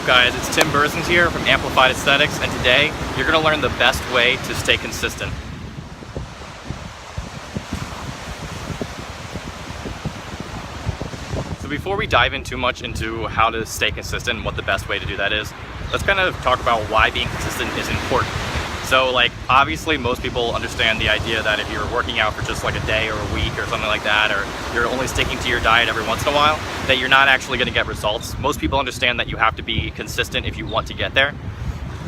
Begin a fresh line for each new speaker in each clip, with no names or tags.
up, guys? It's Tim Berzins here from Amplified Aesthetics, and today you're going to learn the best way to stay consistent. So before we dive in too much into how to stay consistent and what the best way to do that is, let's kind of talk about why being consistent is important. So obviously most people understand the idea that if you're working out for just like a day or a week or something like that, or you're only sticking to your diet every once in a while, that you're not actually going to get results. Most people understand that you have to be consistent if you want to get there,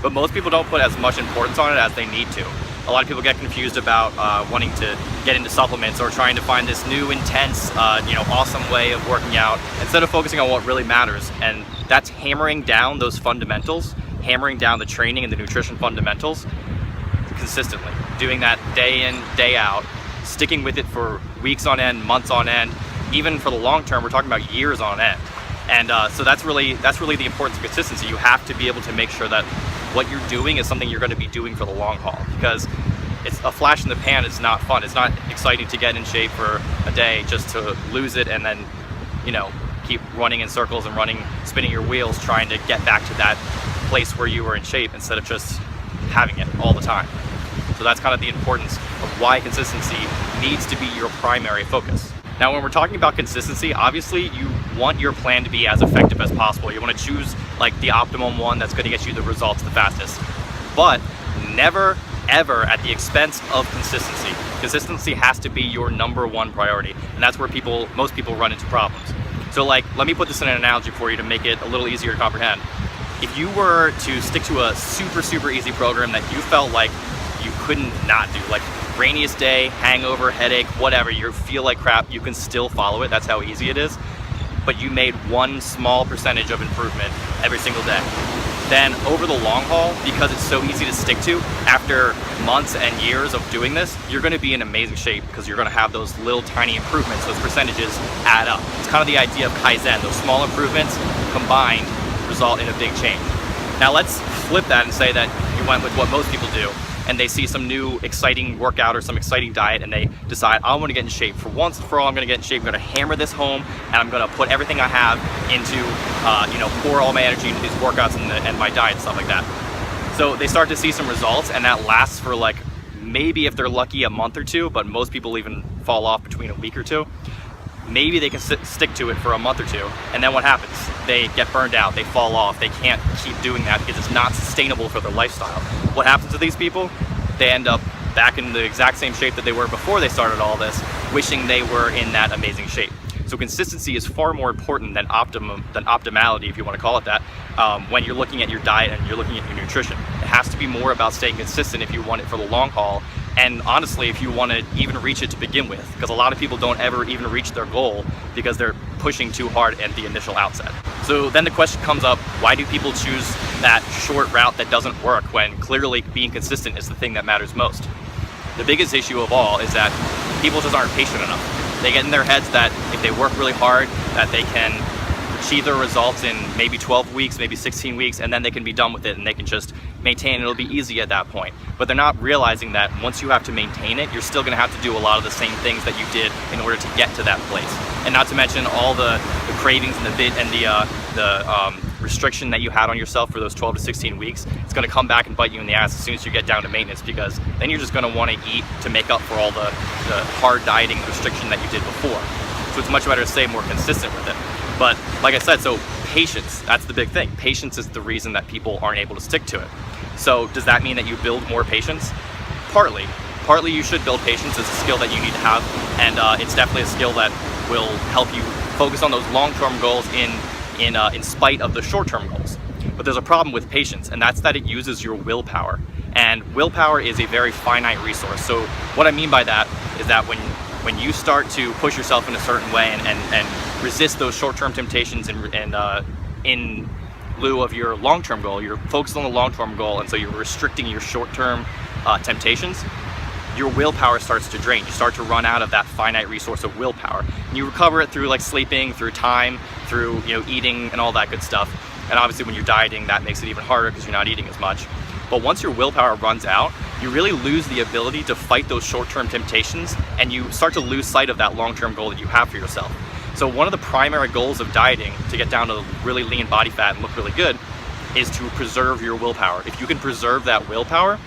but most people don't put as much importance on it as they need to. A lot of people get confused about wanting to get into supplements or trying to find this new intense, awesome way of working out instead of focusing on what really matters, and that's hammering down those fundamentals, hammering down the training and the nutrition fundamentals consistently, doing that day in, day out, sticking with it for weeks on end, months on end, even for the long term, we're talking about years on end. And so that's really the importance of consistency. You have to be able to make sure that what you're doing is something you're going to be doing for the long haul, because it's a flash in the pan. It's not fun. It's not exciting to get in shape for a day just to lose it and then, keep running in circles and spinning your wheels trying to get back to that place where you were in shape instead of just having it all the time. So that's kind of the importance of why consistency needs to be your primary focus. Now, when we're talking about consistency, obviously you want your plan to be as effective as possible. You want to choose the optimum one that's going to get you the results the fastest, but never ever at the expense of consistency. Consistency has to be your number one priority, and that's where most people run into problems. So let me put this in an analogy for you to make it a little easier to comprehend. If you were to stick to a super easy program that you felt like you couldn't not do, like rainiest day, hangover, headache, whatever, you feel like crap, you can still follow it. That's how easy it is. But you made one small percentage of improvement every single day. Then over the long haul, because it's so easy to stick to, after months and years of doing this, you're going to be in amazing shape because you're going to have those little tiny improvements. Those percentages add up. It's kind of the idea of Kaizen. Those small improvements combined result in a big change. Now let's flip that and say that you went with what most people do, and they see some new exciting workout or some exciting diet, and they decide, I want to get in shape. For once and for all, I'm going to get in shape. I'm going to hammer this home, and I'm going to put everything I have into, pour all my energy into these workouts and my diet and stuff like that. So they start to see some results, and that lasts for maybe, if they're lucky, a month or two, but most people even fall off between a week or two. Maybe they can stick to it for a month or two, and then what happens? They get burned out, they fall off, they can't keep doing that because it's not sustainable for their lifestyle. What happens to these people? They end up back in the exact same shape that they were before they started all this, wishing they were in that amazing shape. So consistency is far more important than optimality, if you want to call it that, when you're looking at your diet and you're looking at your nutrition. It has to be more about staying consistent if you want it for the long haul, and honestly, if you want to even reach it to begin with, because a lot of people don't ever even reach their goal because they're pushing too hard at the initial outset. So then the question comes up, why do people choose that short route that doesn't work when clearly being consistent is the thing that matters most? The biggest issue of all is that people just aren't patient enough. They get in their heads that if they work really hard, that they can achieve their results in maybe 12 weeks, maybe 16 weeks, and then they can be done with it and they can just maintain. It'll be easy at that point. But they're not realizing that once you have to maintain it, you're still going to have to do a lot of the same things that you did in order to get to that place. And not to mention all the cravings and the restriction that you had on yourself for those 12 to 16 weeks. It's going to come back and bite you in the ass as soon as you get down to maintenance, because then you're just going to want to eat to make up for all the hard dieting restriction that you did before. So it's much better to stay more consistent with it. But like I said, so patience, that's the big thing. Patience is the reason that people aren't able to stick to it. So does that mean that you build more patience? Partly you should build patience. It's a skill that you need to have, and it's definitely a skill that will help you focus on those long-term goals in spite of the short-term goals. But there's a problem with patience, and that's that it uses your willpower. And willpower is a very finite resource. So what I mean by that is that when you start to push yourself in a certain way and resist those short-term temptations and in lieu of your long-term goal, you're focused on the long-term goal, and so you're restricting your short-term temptations, your willpower starts to drain. You start to run out of that finite resource of willpower. And you recover it through sleeping, through time, through eating and all that good stuff. And obviously when you're dieting, that makes it even harder because you're not eating as much. But once your willpower runs out, you really lose the ability to fight those short-term temptations, and you start to lose sight of that long-term goal that you have for yourself. So one of the primary goals of dieting, to get down to really lean body fat and look really good, is to preserve your willpower. If you can preserve that willpower,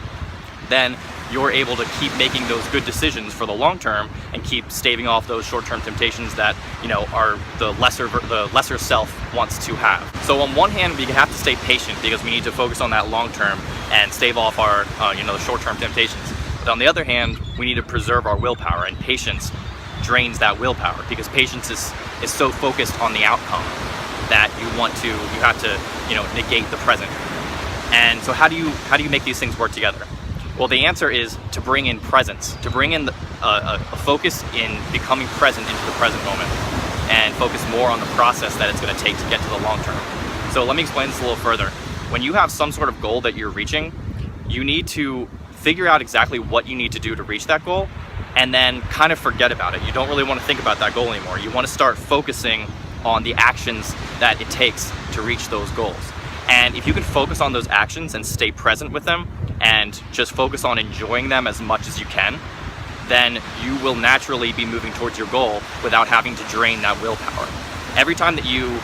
then you're able to keep making those good decisions for the long term and keep staving off those short-term temptations that, you know, are the lesser self wants to have. So on one hand, we have to stay patient because we need to focus on that long term and stave off our, the short-term temptations. But on the other hand, we need to preserve our willpower, and patience drains that willpower because patience is so focused on the outcome that you have to, negate the present. And so how do you make these things work together? Well, the answer is to bring in presence, to bring in a focus in becoming present into the present moment and focus more on the process that it's going to take to get to the long term. So let me explain this a little further. When you have some sort of goal that you're reaching, you need to figure out exactly what you need to do to reach that goal and then kind of forget about it. You don't really want to think about that goal anymore. You want to start focusing on the actions that it takes to reach those goals. And if you can focus on those actions and stay present with them and just focus on enjoying them as much as you can, then you will naturally be moving towards your goal without having to drain that willpower. Every time that you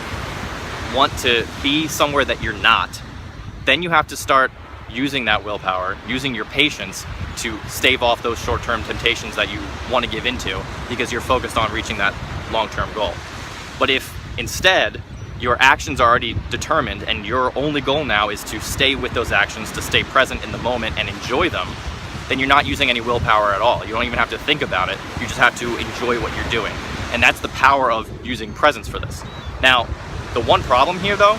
want to be somewhere that you're not, then you have to start using that willpower, using your patience to stave off those short-term temptations that you want to give into because you're focused on reaching that long-term goal. But if instead your actions are already determined and your only goal now is to stay with those actions, to stay present in the moment and enjoy them, then you're not using any willpower at all. You don't even have to think about it. You just have to enjoy what you're doing. And that's the power of using presence for this. Now, the one problem here though,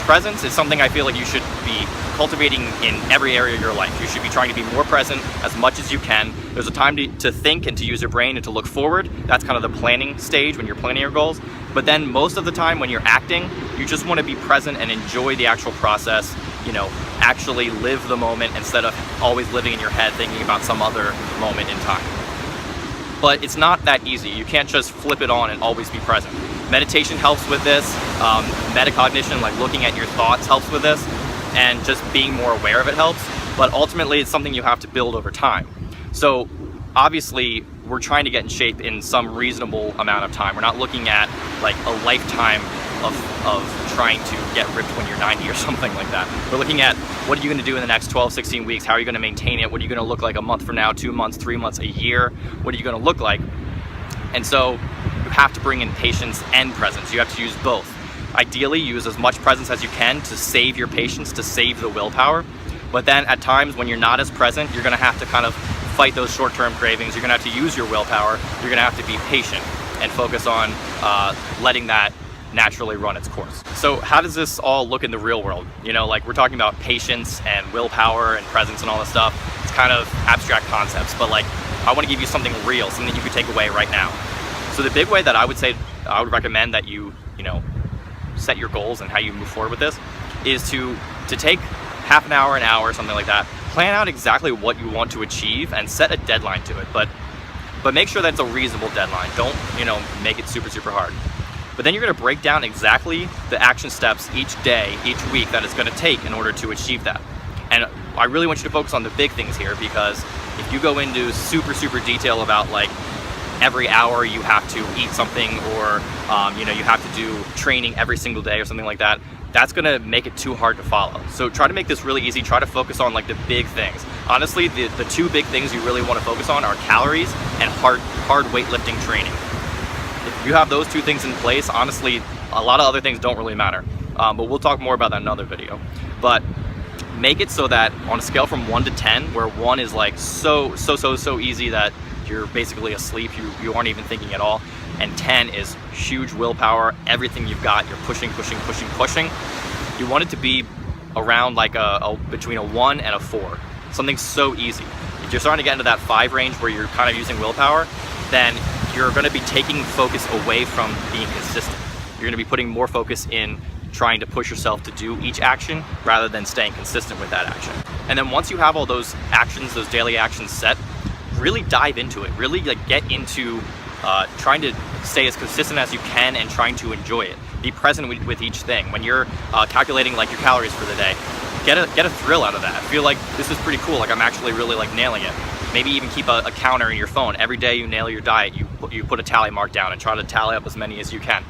presence is something I feel like you should be cultivating in every area of your life. You should be trying to be more present as much as you can. There's a time to think and to use your brain and to look forward. That's kind of the planning stage when you're planning your goals. But then most of the time when you're acting, you just want to be present and enjoy the actual process, actually live the moment instead of always living in your head thinking about some other moment in time. But it's not that easy. You can't just flip it on and always be present. Meditation helps with this. Metacognition, like looking at your thoughts, helps with this. And just being more aware of it helps. But ultimately, it's something you have to build over time. So obviously, we're trying to get in shape in some reasonable amount of time. We're not looking at like a lifetime of trying to get ripped when you're 90 or something like that. We're looking at what are you going to do in the next 12, 16 weeks? How are you going to maintain it? What are you going to look like a month from now, 2 months, 3 months, a year? What are you going to look like? And so you have to bring in patience and presence. You have to use both. Ideally, use as much presence as you can to save your patience, to save the willpower. But then at times when you're not as present, you're going to have to kind of fight those short-term cravings. You're going to have to use your willpower. You're going to have to be patient and focus on letting that naturally run its course. So how does this all look in the real world? Like we're talking about patience and willpower and presence and all this stuff. It's kind of abstract concepts, but like I want to give you something real, something that you could take away right now. So the big way that I would recommend that you set your goals and how you move forward with this is to take half an hour, something like that. Plan out exactly what you want to achieve and set a deadline to it, but make sure that it's a reasonable deadline. Don't make it super hard. But then you're going to break down exactly the action steps each day, each week that it's going to take in order to achieve that. And I really want you to focus on the big things here, because if you go into super detail about like every hour you have to eat something, or you have to do training every single day or something like that, that's gonna make it too hard to follow. So try to make this really easy. Try to focus on like the big things. Honestly, the two big things you really want to focus on are calories and hard weightlifting training. If you have those two things in place, honestly, a lot of other things don't really matter. But we'll talk more about that in another video. But make it so that on a scale from 1 to 10, where 1 is like so easy that you're basically asleep, you aren't even thinking at all, and 10 is huge willpower, everything you've got, you're pushing. You want it to be around like between a 1 and a 4, something so easy. If you're starting to get into that 5 range where you're kind of using willpower, then you're going to be taking focus away from being consistent. You're going to be putting more focus in trying to push yourself to do each action rather than staying consistent with that action. And then once you have all those actions, those daily actions set, really dive into it. Really like get into trying to stay as consistent as you can and trying to enjoy it. Be present with each thing. When you're calculating like your calories for the day, get a thrill out of that. Feel like this is pretty cool, like I'm actually really like nailing it. Maybe even keep a counter in your phone. Every day you nail your diet, you put a tally mark down and try to tally up as many as you can.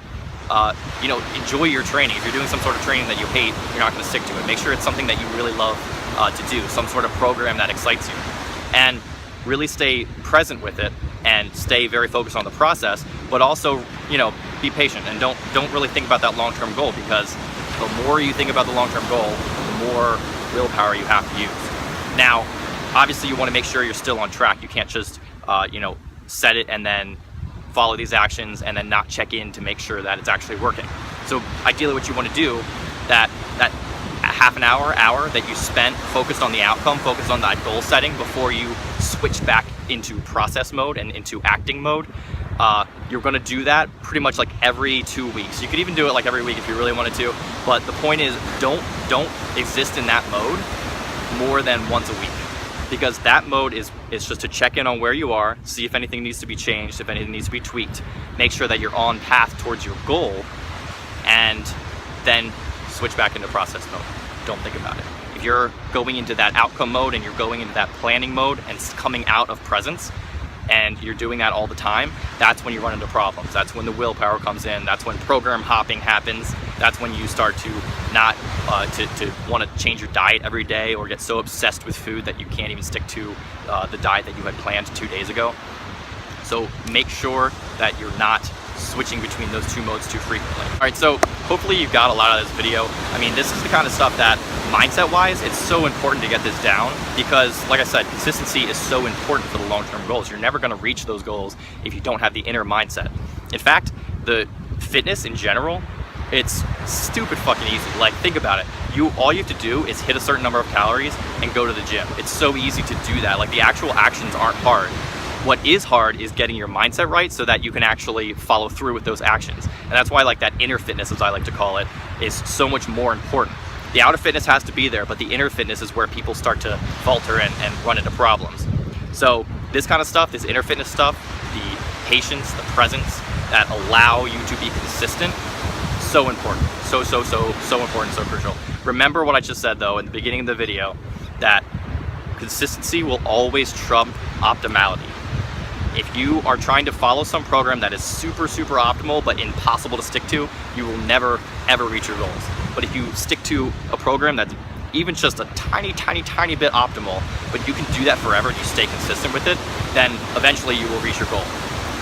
you know, enjoy your training. If you're doing some sort of training that you hate, you're not going to stick to it. Make sure it's something that you really love to do, some sort of program that excites you, and really stay present with it and stay very focused on the process, but also, you know, be patient and don't really think about that long-term goal, because the more you think about the long-term goal, the more willpower you have to use. Now, obviously you want to make sure you're still on track. You can't just, you know, set it and then follow these actions and then not check in to make sure that it's actually working. So ideally what you want to do, that half an hour that you spent focused on the outcome, focused on that goal setting before you switch back into process mode and into acting mode, you're going to do that pretty much like every 2 weeks. You could even do it like every week if you really wanted to, but the point is don't exist in that mode more than once a week, because that mode is just to check in on where you are, see if anything needs to be changed, if anything needs to be tweaked, make sure that you're on path towards your goal, and then switch back into process mode. Don't think about it. If you're going into that outcome mode and you're going into that planning mode and coming out of presence, and you're doing that all the time, that's when you run into problems. That's when the willpower comes in. That's when program hopping happens. That's when you start to not to want to change your diet every day, or get so obsessed with food that you can't even stick to the diet that you had planned 2 days ago. So make sure that you're not switching between those two modes too frequently. All right, so hopefully you got a lot out of this video. I mean, this is the kind of stuff that mindset-wise, it's so important to get this down, because like I said, consistency is so important for the long-term goals. You're never gonna reach those goals if you don't have the inner mindset. In fact, the fitness in general, it's stupid fucking easy. Like, think about it. All you have to do is hit a certain number of calories and go to the gym. It's so easy to do that. Like, the actual actions aren't hard. What is hard is getting your mindset right so that you can actually follow through with those actions. And that's why, like, that inner fitness, as I like to call it, is so much more important. The outer fitness has to be there, but the inner fitness is where people start to falter and run into problems. So this kind of stuff, this inner fitness stuff, the patience, the presence that allow you to be consistent, so important. So important, so crucial. Remember what I just said though in the beginning of the video, that consistency will always trump optimality. If you are trying to follow some program that is super optimal but impossible to stick to, you will never ever reach your goals. But if you stick to a program that's even just a tiny bit optimal, but you can do that forever, you stay consistent with it, then eventually you will reach your goal.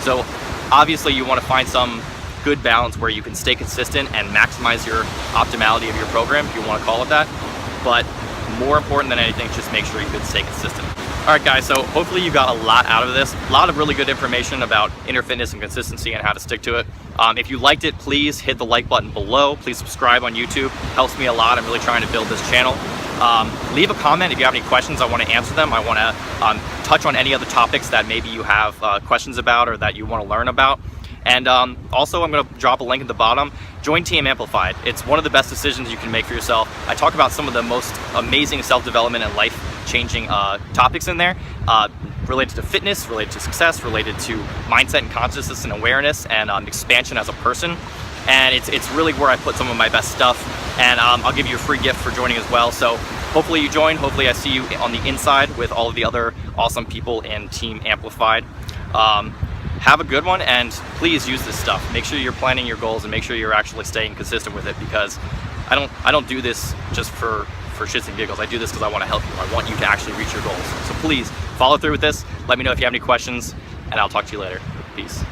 So obviously you want to find some good balance where you can stay consistent and maximize your optimality of your program, if you want to call it that. But more important than anything, just make sure you can stay consistent. All right, guys, so hopefully you got a lot out of this. A lot of really good information about inner fitness and consistency and how to stick to it. If you liked it, please hit the like button below. Please subscribe on YouTube. Helps me a lot. I'm really trying to build this channel. Leave a comment if you have any questions. I want to answer them. I want to touch on any other topics that maybe you have questions about or that you want to learn about. And also, I'm going to drop a link at the bottom. Join Team Amplified. It's one of the best decisions you can make for yourself. I talk about some of the most amazing self-development and life-changing topics in there, related to fitness, related to success, related to mindset and consciousness and awareness, and expansion as a person. And it's really where I put some of my best stuff. And I'll give you a free gift for joining as well. So hopefully you join. Hopefully I see you on the inside with all of the other awesome people in Team Amplified. Have a good one, and please use this stuff. Make sure you're planning your goals and make sure you're actually staying consistent with it, because I don't do this just for shits and giggles. I do this because I want to help you. I want you to actually reach your goals. So please follow through with this. Let me know if you have any questions, and I'll talk to you later. Peace.